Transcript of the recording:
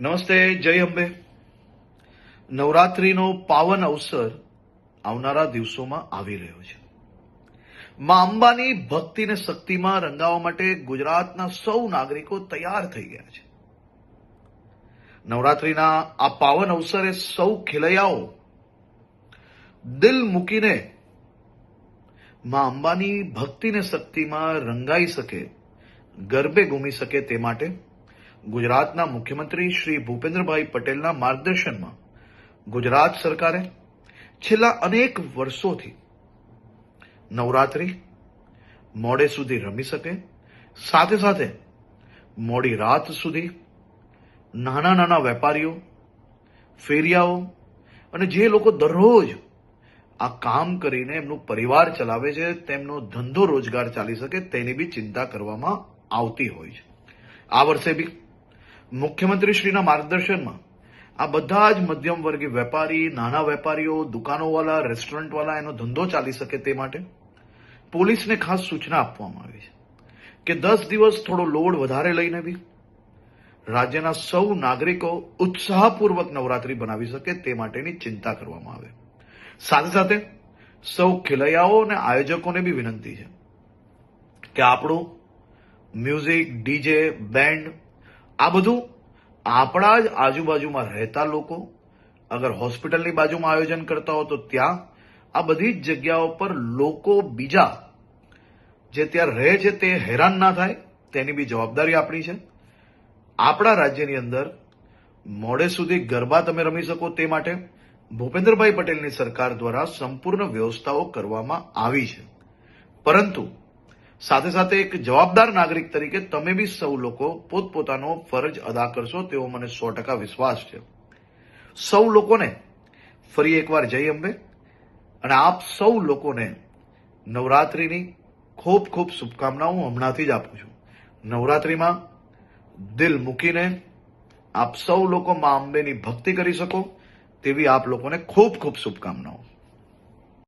નમસ્તે, જય અંબે. નવરાત્રીનો પાવન અવસર આવનારા દિવસોમાં આવી રહ્યો છે. માં અંબાની ભક્તિને શક્તિમાં રંગાવવા માટે ગુજરાતના સૌ નાગરિકો તૈયાર થઈ ગયા છે. નવરાત્રીના આ પાવન અવસરે સૌ ખેલૈયાઓ દિલ મૂકીને માં અંબાની ભક્તિને શક્તિમાં રંગાઈ શકે, ગરબે ઘૂમી શકે તે માટે ગુજરાતના મુખ્યમંત્રી શ્રી ભૂપેન્દ્રભાઈ પટેલના માર્ગદર્શનમાં ગુજરાત સરકારે છેલ્લા અનેક વર્ષોથી નવરાત્રી મોડે સુધી રમી શકે, સાથે સાથે મોડી રાત સુધી નાના નાના વેપારીઓ, ફેરિયાઓ અને જે લોકો દરરોજ આ કામ કરીને એમનું પરિવાર ચલાવે છે, તેમનો ધંધો રોજગાર ચાલી શકે તેની બી ચિંતા કરવામાં આવતી હોય છે. આ વર્ષે બી મુખ્યમંત્રીશ્રીના માર્ગદર્શનમાં આ બધા જ મધ્યમ વર્ગીય વેપારી, નાના વેપારીઓ, દુકાનોવાળા, રેસ્ટોરન્ટવાળા એનો ધંધો ચાલી શકે તે માટે પોલીસને ખાસ સૂચના આપવામાં આવી છે કે 10 દિવસ થોડો લોડ વધારે લઈને બી રાજ્યના સૌ નાગરિકો ઉત્સાહપૂર્વક નવરાત્રી બનાવી શકે તે માટેની ચિંતા કરવામાં આવે. સાથે સાથે સૌ ખેલૈયાઓ અને આયોજકોને બી વિનંતી છે કે આપણું મ્યુઝિક, ડીજે, બેન્ડ આ બધું આપણા જ આજુબાજુમાં રહેતા લોકો, અગર હોસ્પિટલની બાજુમાં આયોજન કરતા હો તો ત્યાં આ બધી જ જગ્યાઓ પર લોકો બીજા જે ત્યાં રહે છે તે હેરાન ના થાય તેની બી જવાબદારી આપણી છે. આપણા રાજ્યની અંદર મોડે સુધી ગરબા તમે રમી શકો તે માટે ભૂપેન્દ્રભાઈ પટેલની સરકાર દ્વારા સંપૂર્ણ વ્યવસ્થાઓ કરવામાં આવી છે. પરંતુ સાથે સાથે એક જવાબદાર નાગરિક તરીકે તમે બી સૌ લોકો પોતપોતાનો ફરજ અદા કરશો તેવો મને 100% વિશ્વાસ છે. સૌ લોકોને ફરી એકવાર જય અંબે અને આપ સૌ લોકોને નવરાત્રીની ખૂબ ખૂબ શુભકામનાઓ હું હમણાંથી જ આપું છું. નવરાત્રીમાં દિલ મૂકીને આપ સૌ લોકો માં અંબેની ભક્તિ કરી શકો તેવી આપ લોકોને ખૂબ ખૂબ શુભકામનાઓ.